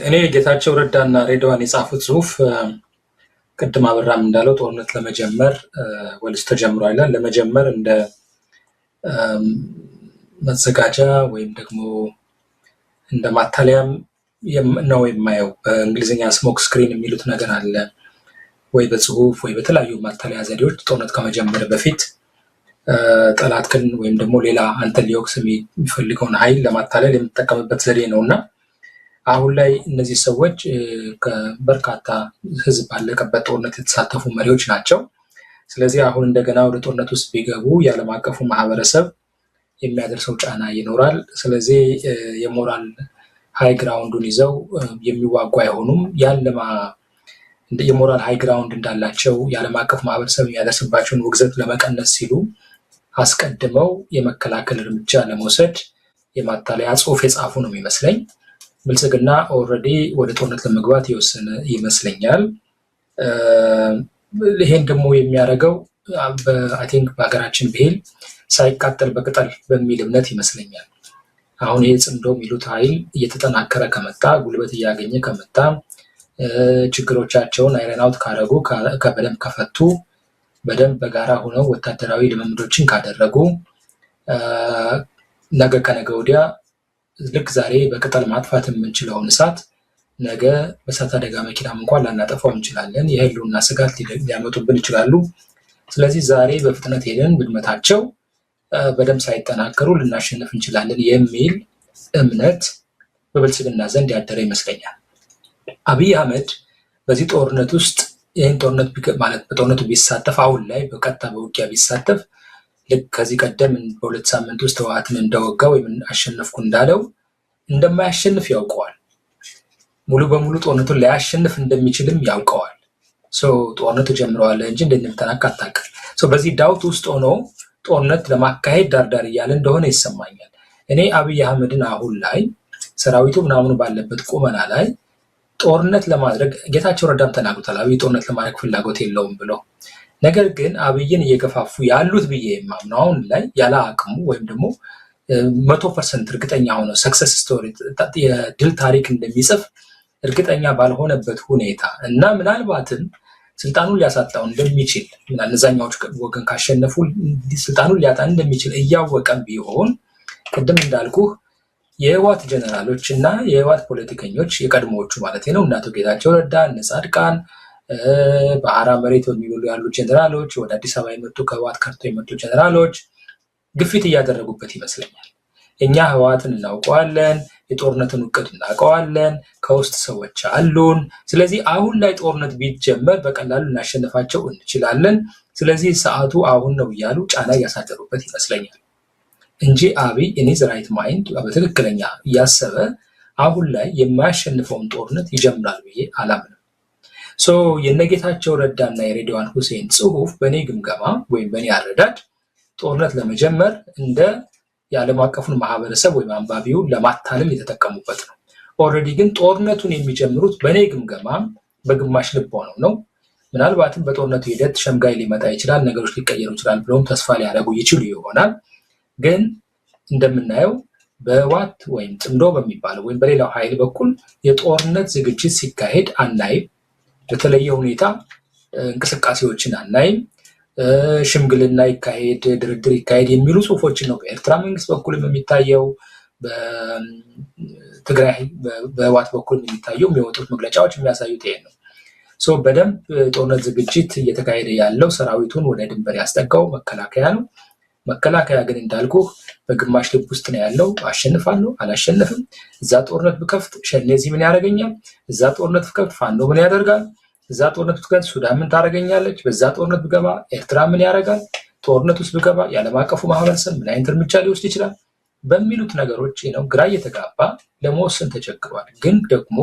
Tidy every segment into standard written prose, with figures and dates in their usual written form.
እኔ ጌታቸው ረዳና ሬድዋን የጻፉት ጽሁፍ ቅድም አበራም እንዳለው ጦርነት ለመጀመር ወልስ ተጀምሯል ይላል። ለመጀመር እንደ መዘጋጃ ወይም ደግሞ እንደ ማታለያም ነው የማየው። በእንግሊዝኛ ስሞክ ስክሪን የሚሉት ነገር አለ ወይ በጽሁፍ ወይ በተለያዩ ማታለያ ዘዴዎች ጦርነት ከመጀመር በፊት ጠላትክን ወይም ደግሞ ሌላ አንተን ሊወቅስ የሚፈልገውን ኃይል ለማታለል የምትጠቀምበት ዘዴ ነውና አሁን ላይ እነዚህ ሰዎች በርካታ ህዝብ ባለቀበት ጦርነት የተሳተፉ መሪዎች ናቸው። ስለዚህ አሁን እንደገና ወደ ጦርነት ውስጥ ቢገቡ የዓለም አቀፉ ማህበረሰብ የሚያደርሰው ጫና ይኖራል። ስለዚህ የሞራል ሃይ ግራውንዱን ይዘው የሚዋጉ አይሆኑም። የሞራል ሃይ ግራውንድ እንዳላቸው የዓለም አቀፍ ማህበረሰብ የሚያደርስባቸውን ውግዘት ለመቀነስ ሲሉ አስቀድመው የመከላከል እርምጃ ለመውሰድ የማታለያ ጽሁፍ የጻፉ ነው የሚመስለኝ። ብልጽግና ኦልሬዲ ወደ ጦርነት ለመግባት የወሰነ ይመስለኛል። ይሄን ደግሞ የሚያደርገው አይ ቲንክ በሀገራችን ብሂል ሳይቃጠል በቅጠል በሚል እምነት ይመስለኛል። አሁን ይሄ ጽምዶ የሚሉት ኃይል እየተጠናከረ ከመጣ ጉልበት እያገኘ ከመጣ ችግሮቻቸውን አይረን አውት ካረጉ በደንብ ከፈቱ በደንብ በጋራ ሆነው ወታደራዊ ልምምዶችን ካደረጉ ነገ ከነገ ወዲያ ልክ ዛሬ በቅጠል ማጥፋት የምንችለውን እሳት ነገ በእሳት አደጋ መኪናም እንኳን ላናጠፋው እንችላለን። የህልውና ስጋት ሊያመጡብን ይችላሉ። ስለዚህ ዛሬ በፍጥነት ሄደን ብንመታቸው በደንብ ሳይጠናከሩ ልናሸንፍ እንችላለን የሚል እምነት በብልጽግና ዘንድ ያደረ ይመስለኛል። አብይ አህመድ በዚህ ጦርነት ውስጥ ይህን ጦርነት ማለት በጦርነቱ ቢሳተፍ አሁን ላይ በቀጥታ በውጊያ ቢሳተፍ ልክ ከዚህ ቀደም በሁለት ሳምንት ውስጥ ህወሓትን እንደወጋ ወይም አሸነፍኩ እንዳለው እንደማያሸንፍ ያውቀዋል። ሙሉ በሙሉ ጦርነቱን ሊያሸንፍ እንደሚችልም ያውቀዋል። ጦርነቱ ጀምረዋል እንጂ እንደምተናካ አታውቅም። በዚህ ዳውት ውስጥ ሆኖ ጦርነት ለማካሄድ ዳርዳር እያለ እንደሆነ ይሰማኛል። እኔ አብይ አህመድን አሁን ላይ ሰራዊቱ ምናምኑ ባለበት ቁመና ላይ ጦርነት ለማድረግ ጌታቸው ረዳም ተናግሯል። አብይ ጦርነት ለማድረግ ፍላጎት የለውም ብሎ ነገር ግን አብይን እየገፋፉ ያሉት ብዬ የማምነው አሁን ላይ ያለ አቅሙ ወይም ደግሞ 100% እርግጠኛ ሆኖ ሰክሰስ ስቶሪ የድል ታሪክ እንደሚጽፍ እርግጠኛ ባልሆነበት ሁኔታ እና ምናልባትም ስልጣኑን ሊያሳጣው እንደሚችል እነዛኛዎች ወገን ካሸነፉ ስልጣኑን ሊያጣ እንደሚችል እያወቀም ቢሆን ቅድም እንዳልኩ የህወሓት ጀነራሎች እና የህወሓት ፖለቲከኞች የቀድሞዎቹ ማለት ነው እና አቶ ጌታቸው ረዳ እነ ጻድቃን በአራ መሬት በሚሉ ያሉ ጀነራሎች ወደ አዲስ አበባ የመጡ ከህወሓት ከርቶ የመጡ ጀነራሎች ግፊት እያደረጉበት ይመስለኛል። እኛ ህወሓትን እናውቀዋለን፣ የጦርነትን እቅድ እናውቀዋለን፣ ከውስጥ ሰዎች አሉን። ስለዚህ አሁን ላይ ጦርነት ቢጀመር በቀላሉ እናሸንፋቸው እንችላለን። ስለዚህ ሰዓቱ አሁን ነው እያሉ ጫና እያሳደሩበት ይመስለኛል እንጂ አብይ ኢዝ ራይት ማይንድ በትክክለኛ እያሰበ አሁን ላይ የማያሸንፈውን ጦርነት ይጀምራል ብዬ አላምንም። የነጌታቸው ረዳና የሬድዋን ሁሴን ጽሁፍ በእኔ ግምገማ ወይም በእኔ አረዳድ ጦርነት ለመጀመር እንደ የዓለም አቀፉን ማህበረሰብ ወይም አንባቢውን ለማታለል የተጠቀሙበት ነው። ኦልሬዲ ግን ጦርነቱን የሚጀምሩት በእኔ ግምገማ በግማሽ ልብ ሆነው ነው። ምናልባትም በጦርነቱ ሂደት ሸምጋይ ሊመጣ ይችላል፣ ነገሮች ሊቀየሩ ይችላል ብለውም ተስፋ ሊያደርጉ ይችሉ ይሆናል። ግን እንደምናየው በህወሓት ወይም ጽምዶ በሚባለው ወይም በሌላው ኃይል በኩል የጦርነት ዝግጅት ሲካሄድ አናይም። በተለየ ሁኔታ እንቅስቃሴዎችን አናይም። ሽምግልና ይካሄድ፣ ድርድር ይካሄድ የሚሉ ጽሁፎችን ነው በኤርትራ መንግስት በኩልም የሚታየው፣ በትግራይ በህወሓት በኩል የሚታየው የሚወጡት መግለጫዎች የሚያሳዩት ይሄን ነው። በደንብ ጦርነት ዝግጅት እየተካሄደ ያለው ሰራዊቱን ወደ ድንበር ያስጠጋው መከላከያ ነው። መከላከያ ግን እንዳልኩ በግማሽ ልብ ውስጥ ነው ያለው። አሸንፋለሁ አላሸንፍም፣ እዛ ጦርነት ብከፍት ሸኔ ምን ያደርገኛል፣ እዛ ጦርነት ብከፍት ፋኖ ምን ያደርጋል፣ እዛ ጦርነት ብከፍት ሱዳን ምን ታደርገኛለች፣ በዛ ጦርነት ብገባ ኤርትራ ምን ያደርጋል፣ ጦርነት ውስጥ ብገባ የዓለም አቀፉ ማህበረሰብ ምን አይነት እርምጃ ሊወስድ ይችላል በሚሉት ነገሮች ነው ግራ እየተጋባ ለመወሰን ተቸግሯል። ግን ደግሞ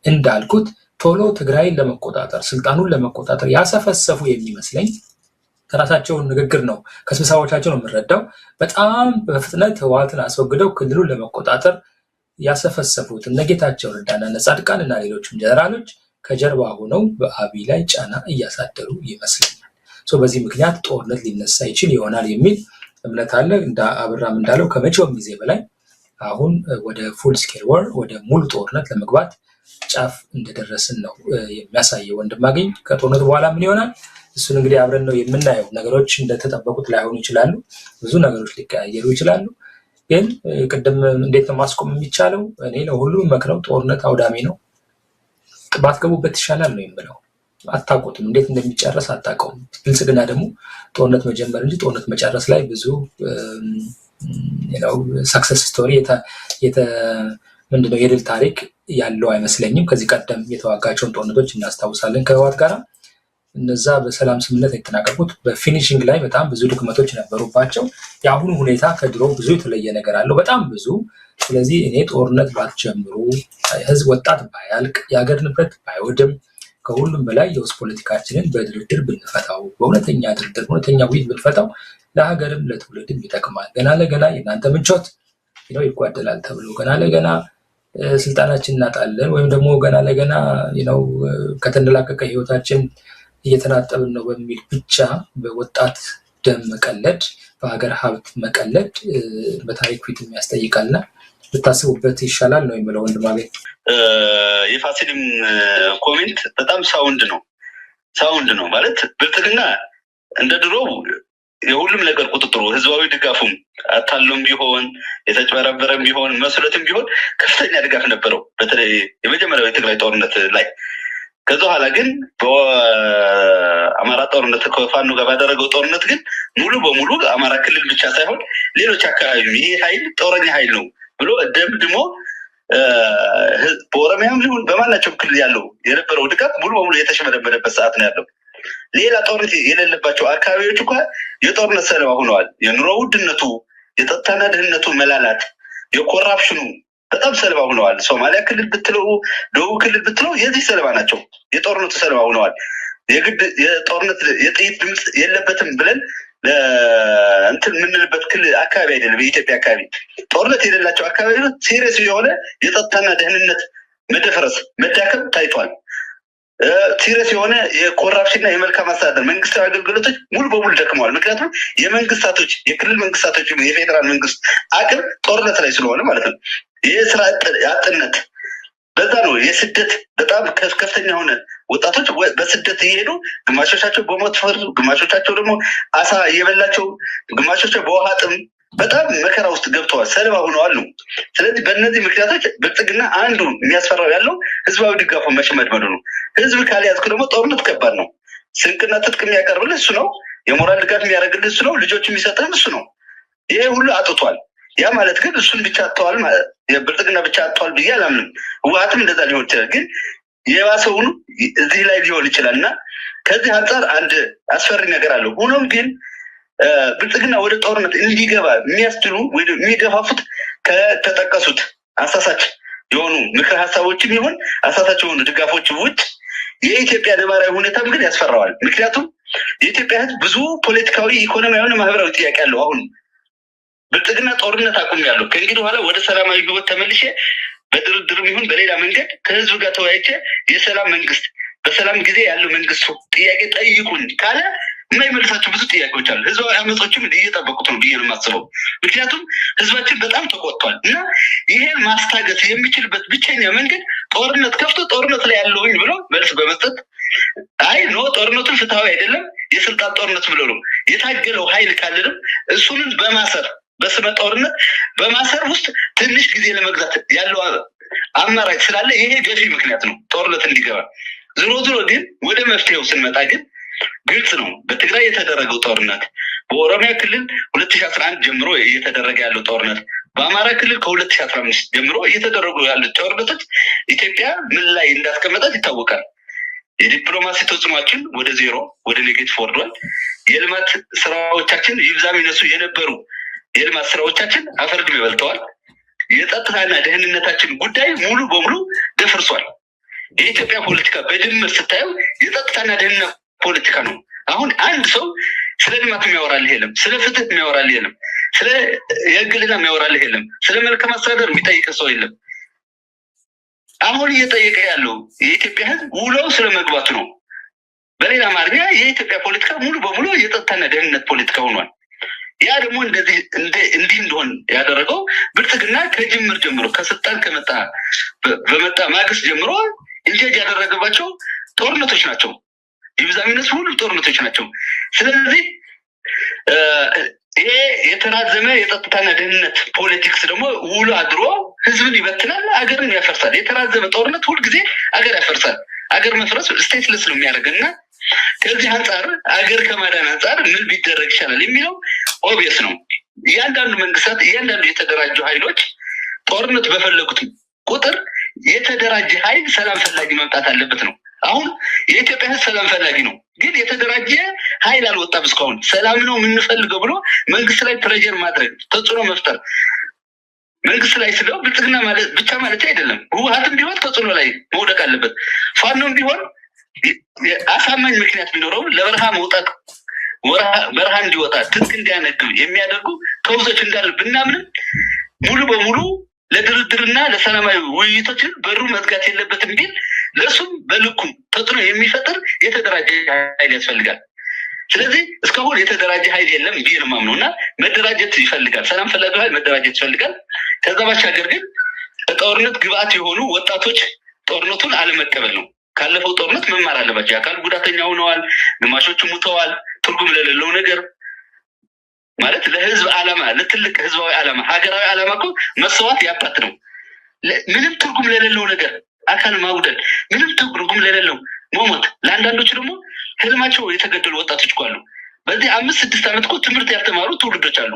እንዳልኩት ቶሎ ትግራይን ለመቆጣጠር ስልጣኑን ለመቆጣጠር ያሰፈሰፉ የሚመስለኝ ከራሳቸውን ንግግር ነው ከስብሰባዎቻቸው ነው የምንረዳው። በጣም በፍጥነት ህወሓትን አስወግደው ክልሉን ለመቆጣጠር ያሰፈሰፉት እነ ጌታቸው ረዳና እነ ጻድቃን እና ሌሎችም ጀነራሎች ከጀርባ ሆነው በአብይ ላይ ጫና እያሳደሩ ይመስለኛል። በዚህ ምክንያት ጦርነት ሊነሳ ይችል ይሆናል የሚል እምነት አለ። እንደ አብራም እንዳለው ከመቼውም ጊዜ በላይ አሁን ወደ ፉል ስኬል ወር ወደ ሙሉ ጦርነት ለመግባት ጫፍ እንደደረስን ነው የሚያሳየው። ወንድማገኝ ከጦርነቱ በኋላ ምን ይሆናል? እሱን እንግዲህ አብረን ነው የምናየው። ነገሮች እንደተጠበቁት ላይሆኑ ይችላሉ። ብዙ ነገሮች ሊቀያየሩ ይችላሉ። ግን ቅድም እንዴት ነው ማስቆም የሚቻለው? እኔ ለሁሉም መክረው ጦርነት አውዳሚ ነው፣ ባትገቡበት ይሻላል ነው የምለው። አታውቁትም፣ እንዴት እንደሚጨረስ አታውቀውም። ብልጽግና ደግሞ ጦርነት መጀመር እንጂ ጦርነት መጨረስ ላይ ብዙ ሰክሰስ ስቶሪ ምንድነው የድል ታሪክ ያለው አይመስለኝም። ከዚህ ቀደም የተዋጋቸውን ጦርነቶች እናስታውሳለን ከህወሓት ጋር። እነዛ በሰላም ስምምነት የተጠናቀቁት በፊኒሽንግ ላይ በጣም ብዙ ድክመቶች ነበሩባቸው። የአሁኑ ሁኔታ ከድሮ ብዙ የተለየ ነገር አለው፣ በጣም ብዙ። ስለዚህ እኔ ጦርነት ባትጀምሩ፣ ህዝብ ወጣት ባያልቅ፣ የሀገር ንብረት ባይወድም፣ ከሁሉም በላይ የውስጥ ፖለቲካችንን በድርድር ብንፈታው፣ በእውነተኛ ድርድር በእውነተኛ ውይይት ብንፈታው ለሀገርም ለትውልድም ይጠቅማል። ገና ለገና የእናንተ ምቾት ይጓደላል ተብሎ ገና ለገና ስልጣናችን እናጣለን ወይም ደግሞ ገና ለገና ከተንላቀቀ ህይወታችን እየተናጠብን ነው በሚል ብቻ በወጣት ደም መቀለድ፣ በሀገር ሀብት መቀለድ በታሪክ ፊት የሚያስጠይቃልና ብታስቡበት ይሻላል ነው የሚለው ወንድማገኝ። የፋሲልም ኮሜንት በጣም ሳውንድ ነው ማለት ብልጽግና እንደ ድሮው የሁሉም ነገር ቁጥጥሩ ህዝባዊ ድጋፉም አታሎም ቢሆን የተጭበረበረም ቢሆን መስለትም ቢሆን ከፍተኛ ድጋፍ ነበረው፣ በተለይ የመጀመሪያው የትግራይ ጦርነት ላይ። ከዛ በኋላ ግን በአማራ ጦርነት ከፋኖ ጋር ባደረገው ጦርነት ግን ሙሉ በሙሉ አማራ ክልል ብቻ ሳይሆን ሌሎች አካባቢ ይሄ ኃይል ጦረኛ ኃይል ነው ብሎ ደምድሞ በኦሮሚያም ሊሆን በማናቸውም ክልል ያለው የነበረው ድጋፍ ሙሉ በሙሉ የተሽመደመደበት ሰዓት ነው ያለው። ሌላ ጦርነት የሌለባቸው አካባቢዎች እንኳን የጦርነት ሰለባ ሆነዋል። የኑሮ ውድነቱ፣ የጸጥታና ደህንነቱ መላላት፣ የኮራፕሽኑ በጣም ሰለባ ሆነዋል። ሶማሊያ ክልል ብትለው፣ ደቡብ ክልል ብትለው የዚህ ሰለባ ናቸው፣ የጦርነቱ ሰለባ ሆነዋል። የግድ የጦርነት የጥይት ድምፅ የለበትም ብለን እንትን የምንልበት ክልል አካባቢ አይደለም። የኢትዮጵያ አካባቢ ጦርነት የሌላቸው አካባቢ ሲሪየስ የሆነ የጸጥታና ደህንነት መደፈረስ መዳከም ታይቷል። ሲሪየስ የሆነ የኮራፕሽንና የመልካም አስተዳደር መንግስታዊ አገልግሎቶች ሙሉ በሙሉ ደክመዋል። ምክንያቱም የመንግስታቶች የክልል መንግስታቶች የፌዴራል መንግስት አቅም ጦርነት ላይ ስለሆነ ማለት ነው። የስራ አጥነት በዛ ነው። የስደት በጣም ከፍተኛ የሆነ ወጣቶች በስደት እየሄዱ ግማሾቻቸው በሞት ፈርዱ፣ ግማሾቻቸው ደግሞ አሳ እየበላቸው፣ ግማሾቻቸው በውሃ ጥም በጣም መከራ ውስጥ ገብተዋል፣ ሰለባ ሆነዋል ነው። ስለዚህ በእነዚህ ምክንያቶች ብልጽግና አንዱ የሚያስፈራው ያለው ህዝባዊ ድጋፉ መሽመድመዱ ነው። ህዝብ ካልያዝኩ ደግሞ ጦርነት ከባድ ነው። ስንቅና ትጥቅ የሚያቀርብልህ እሱ ነው። የሞራል ድጋፍ የሚያደርግልህ እሱ ነው። ልጆች የሚሰጥህም እሱ ነው። ይሄ ሁሉ አጥቷል። ያ ማለት ግን እሱን ብቻ አጥተዋል ማለት የብልጽግና ብቻ አጥተዋል ብዬ አላምንም። ህወሓትም እንደዛ ሊሆን ይችላል፣ ግን የባሰውን እዚህ ላይ ሊሆን ይችላል እና ከዚህ አንጻር አንድ አስፈሪ ነገር አለው። ሆኖም ግን ብልጽግና ወደ ጦርነት እንዲገባ የሚያስችሉ ወይ የሚገፋፉት ከተጠቀሱት አሳሳች የሆኑ ምክር ሀሳቦችም ይሁን አሳሳች የሆኑ ድጋፎች ውጭ የኢትዮጵያ ነባራዊ ሁኔታም ግን ያስፈራዋል። ምክንያቱም የኢትዮጵያ ህዝብ ብዙ ፖለቲካዊ፣ ኢኮኖሚያዊ፣ ማህበራዊ ጥያቄ አለው። አሁን ብልጽግና ጦርነት አቁሜያለሁ፣ ከእንግዲህ በኋላ ወደ ሰላማዊ ህይወት ተመልሼ በድርድርም ይሁን በሌላ መንገድ ከህዝብ ጋር ተወያይቼ የሰላም መንግስት በሰላም ጊዜ ያለው መንግስት ጥያቄ ጠይቁኝ ካለ የማይመልሳቸው ብዙ ጥያቄዎች አሉ። ህዝባዊ አመጾችም እየጠበቁት ነው ብዬ ነው የማስበው። ምክንያቱም ህዝባችን በጣም ተቆጥቷል እና ይሄን ማስታገስ የሚችልበት ብቸኛ መንገድ ጦርነት ከፍቶ ጦርነት ላይ ያለውኝ ብሎ መልስ በመስጠት አይ ኖ ጦርነቱን ፍትሃዊ አይደለም የስልጣን ጦርነት ብሎ ነው የታገለው ኃይል ካለንም እሱንን በማሰር በስመ ጦርነት በማሰር ውስጥ ትንሽ ጊዜ ለመግዛት ያለው አማራጭ ስላለ ይሄ ገፊ ምክንያት ነው ጦርነት እንዲገባ። ዝሮ ዝሮ ግን ወደ መፍትሄው ስንመጣ ግን ግልጽ ነው። በትግራይ የተደረገው ጦርነት፣ በኦሮሚያ ክልል 2011 ጀምሮ እየተደረገ ያለው ጦርነት፣ በአማራ ክልል ከ2015 ጀምሮ እየተደረጉ ያሉት ጦርነቶች ኢትዮጵያ ምን ላይ እንዳስቀመጣት ይታወቃል። የዲፕሎማሲ ተጽዕኖችን ወደ ዜሮ ወደ ኔጌቲቭ ወርዷል። የልማት ስራዎቻችን ይብዛም ይነሱ የነበሩ የልማት ስራዎቻችን አፈርድም ይበልተዋል። የጸጥታና ደህንነታችን ጉዳይ ሙሉ በሙሉ ደፍርሷል። የኢትዮጵያ ፖለቲካ በድምር ስታየው የጸጥታና ደህንነት ፖለቲካ ነው። አሁን አንድ ሰው ስለ ልማት የሚያወራልህ የለም፣ ስለ ፍትህ የሚያወራልህ የለም፣ ስለ የህግልና የሚያወራልህ የለም፣ ስለ መልካም አስተዳደር የሚጠይቅ ሰው የለም። አሁን እየጠየቀ ያለው የኢትዮጵያ ህዝብ ውለው ስለ መግባቱ ነው። በሌላ አማርኛ የኢትዮጵያ ፖለቲካ ሙሉ በሙሉ የጸጥታና ደህንነት ፖለቲካ ሆኗል። ያ ደግሞ እንዲህ እንደሆን ያደረገው ብልጽግና ከጅምር ጀምሮ ከስልጣን በመጣ ማግስት ጀምሮ እንጀጅ ያደረገባቸው ጦርነቶች ናቸው። ይብዛ ሚነስ ሁሉ ጦርነቶች ናቸው። ስለዚህ ይሄ የተራዘመ የጸጥታና ደህንነት ፖለቲክስ ደግሞ ውሎ አድሮ ህዝብን ይበትናል፣ አገርን ያፈርሳል። የተራዘመ ጦርነት ሁልጊዜ አገር ያፈርሳል። አገር መፍረስ ስቴትለስ ነው የሚያደርግና ከዚህ አንጻር አገር ከማዳን አንጻር ምን ቢደረግ ይሻላል የሚለው ኦብቪየስ ነው። እያንዳንዱ መንግስታት፣ እያንዳንዱ የተደራጁ ኃይሎች ጦርነት በፈለጉት ቁጥር የተደራጀ ኃይል ሰላም ፈላጊ መምጣት አለበት ነው። አሁን የኢትዮጵያ ህዝብ ሰላም ፈላጊ ነው፣ ግን የተደራጀ ኃይል አልወጣም እስካሁን። ሰላም ነው የምንፈልገው ብሎ መንግስት ላይ ፕሬዠር ማድረግ፣ ተጽዕኖ መፍጠር መንግስት ላይ ስለው ብልጽግና ማለት ብቻ ማለት አይደለም። ህወሓትም ቢሆን ተጽዕኖ ላይ መውደቅ አለበት። ፋኖም ቢሆን አሳማኝ ምክንያት ቢኖረው ለበረሃ መውጣት በረሃ እንዲወጣ ትጥቅ እንዲያነግብ የሚያደርጉ ከውዞች እንዳሉ ብናምንም ሙሉ በሙሉ ለድርድርና ለሰላማዊ ውይይቶችን በሩ መዝጋት የለበትም ቢል ለሱም በልኩ ተጽዕኖ የሚፈጥር የተደራጀ ኃይል ያስፈልጋል። ስለዚህ እስካሁን የተደራጀ ኃይል የለም ቢል ማምነው እና መደራጀት ይፈልጋል። ሰላም ፈላጊ ኃይል መደራጀት ይፈልጋል። ከዛ ባሻገር ግን ጦርነት ግብአት የሆኑ ወጣቶች ጦርነቱን አለመቀበል ነው። ካለፈው ጦርነት መማር አለባቸው። የአካል ጉዳተኛ ሆነዋል፣ ግማሾቹ ሙተዋል። ትርጉም ለሌለው ነገር ማለት ለህዝብ ዓላማ፣ ለትልቅ ህዝባዊ ዓላማ፣ ሀገራዊ ዓላማ እኮ መስዋዕት ያባት ነው። ምንም ትርጉም ለሌለው ነገር አካል ማጉደል፣ ምንም ትርጉም ለሌለው መሞት። ለአንዳንዶች ደግሞ ህልማቸው የተገደሉ ወጣቶች እኮ አሉ። በዚህ 5-6 ዓመት እኮ ትምህርት ያልተማሩ ትውልዶች አሉ።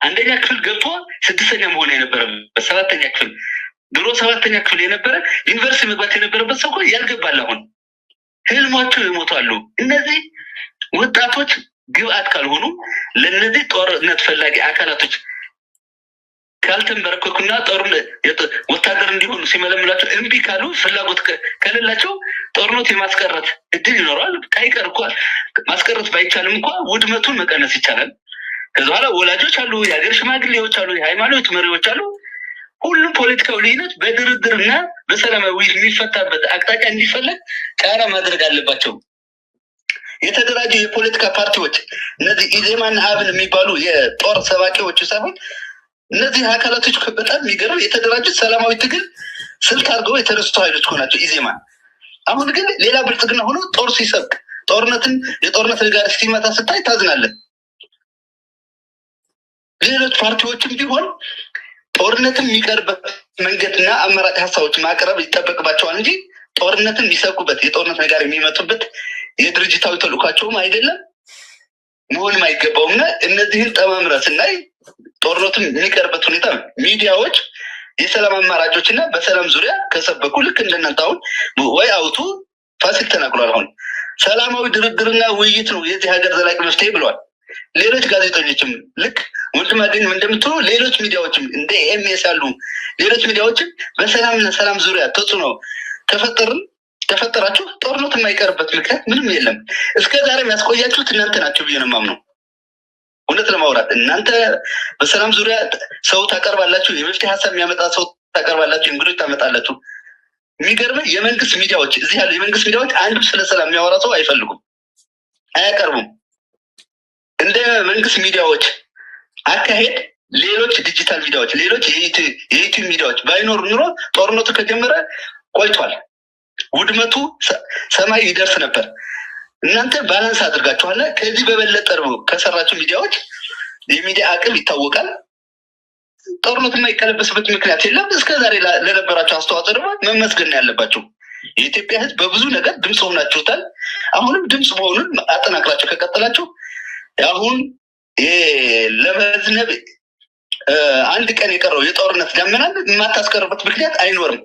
አንደኛ ክፍል ገብቶ 6ኛ መሆን የነበረበት 7ኛ ክፍል ድሮ 7ኛ ክፍል የነበረ ዩኒቨርሲቲ መግባት የነበረበት ሰው እኮ ያልገባል። አሁን ህልማቸው ይሞታሉ። እነዚህ ወጣቶች ግብአት ካልሆኑ ለነዚህ ጦርነት ፈላጊ አካላቶች ካልተንበረከኩና ወታደር እንዲሆኑ ሲመለምላቸው እምቢ ካሉ ፍላጎት ከሌላቸው ጦርነት የማስቀረት እድል ይኖራል። ካይቀር እኮ ማስቀረት ባይቻልም እንኳ ውድመቱን መቀነስ ይቻላል። ከዛ በኋላ ወላጆች አሉ፣ የሀገር ሽማግሌዎች አሉ፣ የሃይማኖት መሪዎች አሉ። ሁሉም ፖለቲካዊ ልዩነት በድርድርና በሰላማዊ ውይይት የሚፈታበት አቅጣጫ እንዲፈለግ ጫና ማድረግ አለባቸው። የተደራጁ የፖለቲካ ፓርቲዎች እነዚህ ኢዜማና አብን የሚባሉ የጦር ሰባቂዎቹ ሳይሆን እነዚህ አካላቶች በጣም የሚገርም የተደራጁት ሰላማዊ ትግል ስልት አድርገው የተነሱ ኃይሎች ናቸው። ኢዜማ አሁን ግን ሌላ ብልጽግና ሆኖ ጦር ሲሰብክ የጦርነት ጋር ሲመታ ስታይ ታዝናለን። ሌሎች ፓርቲዎችም ቢሆን ጦርነትን የሚቀርበት መንገድና አማራጭ ሀሳቦች ማቅረብ ይጠበቅባቸዋል እንጂ ጦርነትን የሚሰብኩበት የጦርነት ነገር የሚመጡበት የድርጅታዊ ተልዕኳቸውም አይደለም መሆንም አይገባውም። እና እነዚህን ጠማምረ ስናይ ጦርነቱን የሚቀርበት ሁኔታ ሚዲያዎች የሰላም አማራጮች እና በሰላም ዙሪያ ከሰበኩ ልክ እንደናንተ አሁን ወይ አውጡ ፋሲል ተናግሯል። አሁን ሰላማዊ ድርድርና ውይይት ነው የዚህ ሀገር ዘላቂ መፍትሄ ብለዋል። ሌሎች ጋዜጠኞችም ልክ ወንድማገኝ እንደምትሉ ሌሎች ሚዲያዎችም እንደ ኤምኤስ ያሉ ሌሎች ሚዲያዎችም በሰላምና ሰላም ዙሪያ ተጽዕኖ ከፈጠራችሁ ጦርነት የማይቀርበት ምክንያት ምንም የለም። እስከ ዛሬ ያስቆያችሁት እናንተ ናቸው ብዬ ነው የማምነው። እውነት ለማውራት እናንተ በሰላም ዙሪያ ሰው ታቀርባላችሁ፣ የመፍትሄ ሀሳብ የሚያመጣ ሰው ታቀርባላችሁ፣ እንግዶች ታመጣላችሁ። የሚገርመኝ የመንግስት ሚዲያዎች እዚህ ያሉ የመንግስት ሚዲያዎች አንዱ ስለ ሰላም የሚያወራ ሰው አይፈልጉም፣ አያቀርቡም። እንደ መንግስት ሚዲያዎች አካሄድ ሌሎች ዲጂታል ሚዲያዎች፣ ሌሎች የዩቲዩብ ሚዲያዎች ባይኖሩ ኑሮ ጦርነቱ ከጀመረ ቆይቷል። ውድመቱ ሰማይ ይደርስ ነበር። እናንተ ባላንስ አድርጋችኋል። ከዚህ በበለጠ ከሰራችሁ ሚዲያዎች የሚዲያ አቅም ይታወቃል። ጦርነቱ የማይቀለበስበት ምክንያት የለም። እስከዛሬ ለነበራችሁ አስተዋጽኦ ደግሞ መመስገን ያለባችሁ። የኢትዮጵያ ሕዝብ በብዙ ነገር ድምፅ ሆናችሁታል። አሁንም ድምፅ መሆኑን አጠናክራችሁ ከቀጠላችሁ አሁን ለመዝነብ አንድ ቀን የቀረው የጦርነት ዳመናን የማታስቀርበት ምክንያት አይኖርም።